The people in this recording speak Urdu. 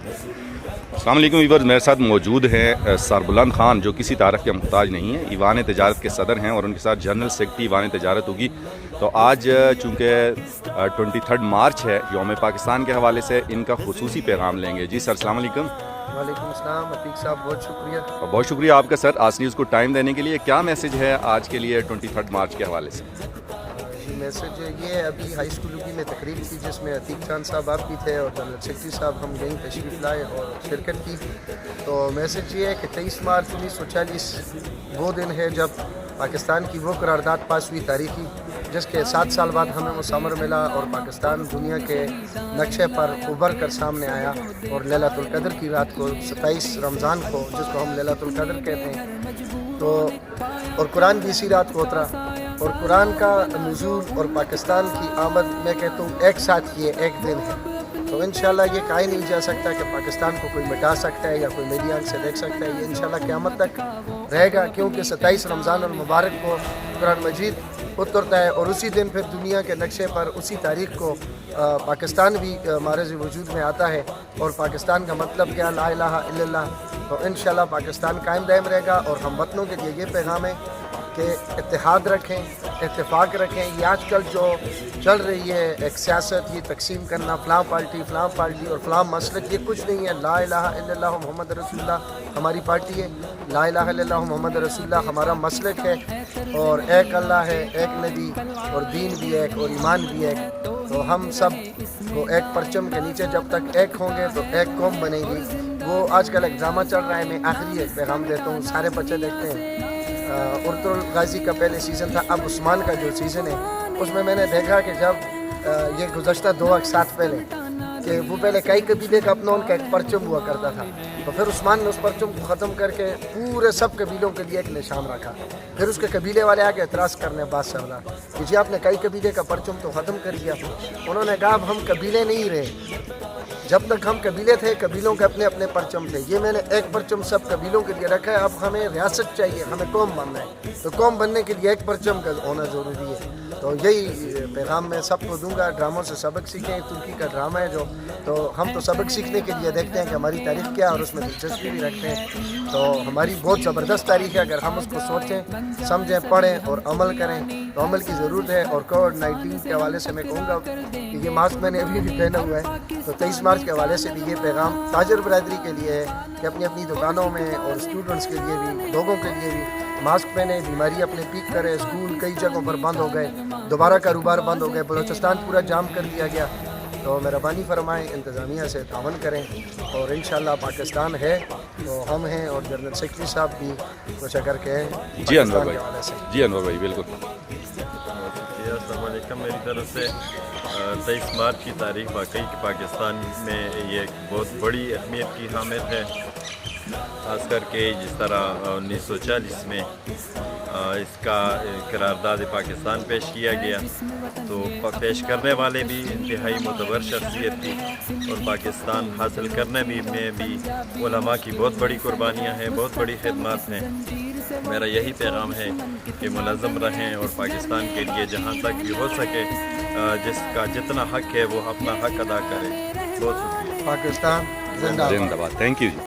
السلام علیکم ویورز، میرے ساتھ موجود ہیں سربلند خان جو کسی تعارف کے محتاج نہیں ہیں، ایوان تجارت کے صدر ہیں اور ان کے ساتھ جنرل سیکرٹری ایوان تجارت ہوگی۔ تو آج چونکہ 23 مارچ ہے، یوم پاکستان کے حوالے سے ان کا خصوصی پیغام لیں گے۔ جی سر، السلام علیکم۔ وعلیکم السلام عتیق صاحب، بہت شکریہ۔ بہت شکریہ آپ کا سر، آج نیوز کو ٹائم دینے کے لیے۔ کیا میسج ہے آج کے لیے 23 مارچ کے حوالے سے؟ جی میسج یہ ابھی ہائی اسکول کی میں تقریب تھی جس میں عتیق خان صاحب آپ بھی تھے اور جنرل سیکرٹری صاحب، ہم یہیں تشریف لائے اور شرکت کی۔ تو میسج یہ ہے کہ 23 مارچ 1940 وہ دن ہے جب پاکستان کی وہ قرارداد پاس ہوئی تاریخی، جس کے 7 سال بعد ہمیں وہ ثمر ملا اور پاکستان دنیا کے نقشے پر ابھر کر سامنے آیا۔ اور لیلۃ القدر کی رات کو 27 رمضان کو، جس کو ہم لیلۃ القدر کہتے ہیں، تو اور قرآن بھی اسی رات کو اترا۔ اور قرآن کا نزول اور پاکستان کی آمد میں کہتا ہوں ایک ساتھ یہ ایک دن ہے۔ تو انشاءاللہ یہ کہا ہی نہیں جا سکتا کہ پاکستان کو کوئی مٹا سکتا ہے یا کوئی میری آنکھ سے دیکھ سکتا ہے۔ یہ انشاءاللہ قیامت تک رہے گا، کیونکہ 27 رمضان المبارک کو قرآن مجید اترتا ہے اور اسی دن پھر دنیا کے نقشے پر اسی تاریخ کو پاکستان بھی معرض وجود میں آتا ہے۔ اور پاکستان کا مطلب کیا؟ لا الہ الا اللہ۔ تو انشاءاللہ پاکستان قائم دائم رہے گا۔ اور ہم وطنوں کے لیے یہ پیغام ہے کہ اتحاد رکھیں، اتفاق رکھیں۔ یہ آج کل جو چل رہی ہے ایک سیاست، یہ تقسیم کرنا، فلاں پارٹی اور فلاں مسلک، یہ کچھ نہیں ہے۔ لا الہ الا اللہ محمد رسول اللہ ہماری پارٹی ہے، لا الہ الا اللہ محمد رسول اللہ ہمارا مسلک ہے، اور ایک اللہ ہے، ایک نبی، اور دین بھی ایک اور ایمان بھی ایک۔ تو ہم سب کو ایک پرچم کے نیچے جب تک ایک ہوں گے تو ایک قوم بنے گی۔ وہ آج کل ایک ڈرامہ چل رہا ہے، میں آخری ایک پیغام دیتا ہوں، سارے بچے دیکھتے ہیں۔ ارطغرل الغازی کا پہلے سیزن تھا، اب عثمان کا جو سیزن ہے اس میں نے دیکھا کہ جب یہ گزشتہ 2 سال پہلے کہ وہ پہلے کئی قبیلے کا اپنا ان کا ایک پرچم ہوا کرتا تھا، تو پھر عثمان نے اس پرچم کو ختم کر کے پورے سب قبیلوں کے لیے ایک نشان رکھا۔ پھر اس کے قبیلے والے آگے اعتراض کرنے عباس سردار کہ جی آپ نے کئی قبیلے کا پرچم تو ختم کر دیا۔ انہوں نے کہا اب ہم قبیلے نہیں رہے، جب تک ہم قبیلے تھے قبیلوں کے اپنے اپنے پرچم تھے، یہ میں نے ایک پرچم سب قبیلوں کے لیے رکھا ہے۔ اب ہمیں ریاست چاہیے، ہمیں قوم بننا ہے، تو قوم بننے کے لیے ایک پرچم کا ہونا ضروری ہے۔ تو یہی پیغام میں سب کو دوں گا۔ ڈراموں سے سبق سیکھیں، ترکی کا ڈرامہ ہے جو، تو ہم تو سبق سیکھنے کے لیے دیکھتے ہیں کہ ہماری تاریخ کیا ہے اور اس میں دلچسپی بھی رکھتے ہیں۔ تو ہماری بہت زبردست تاریخ ہے، اگر ہم اس کو سوچیں، سمجھیں، پڑھیں اور عمل کریں تو عمل کی ضرورت ہے۔ اور کووڈ-19 کے حوالے سے میں کہوں گا کہ یہ ماسک میں نے ابھی بھی پہنا ہوا ہے، تو 23 مارچ کے حوالے سے بھی یہ پیغام تاجر برادری کے لیے ہے کہ اپنی اپنی دکانوں میں اور اسٹوڈنٹس کے لیے بھی، لوگوں کے لیے بھی ماسک پہنے، بیماری اپنے پیک کرے۔ اسکول کئی جگہوں پر بند ہو گئے، دوبارہ کاروبار بند ہو گئے، بلوچستان پورا جام کر دیا گیا۔ تو مہربانی فرمائیں، انتظامیہ سے تعاون کریں، اور انشاءاللہ پاکستان ہے تو ہم ہیں، اور جنرل سیکرٹری صاحب بھی کچھ اگر کہیں جی انور پاکستان بھائی، کے حوالے سے۔ جی انور بھائی بالکل۔ السلام علیکم میری طرف سے۔ 23 مارچ کی تاریخ واقعی کہ پاکستان میں یہ ایک بہت بڑی اہمیت کی حامل ہے، خاص کر کے جس طرح 1940 میں اس کا قرارداد پاکستان پیش کیا گیا، تو پیش کرنے والے بھی انتہائی معتبر شخصیت تھی، اور پاکستان حاصل کرنے میں بھی علماء کی بہت بڑی قربانیاں ہیں، بہت بڑی خدمات ہیں۔ میرا یہی پیغام ہے کہ منظم رہیں اور پاکستان کے لیے جہاں تک بھی ہو سکے جس کا جتنا حق ہے وہ اپنا حق ادا کرے۔ بہت شکریہ۔ پاکستان زندہ باد۔ زندہ باد، تھینک یو جی۔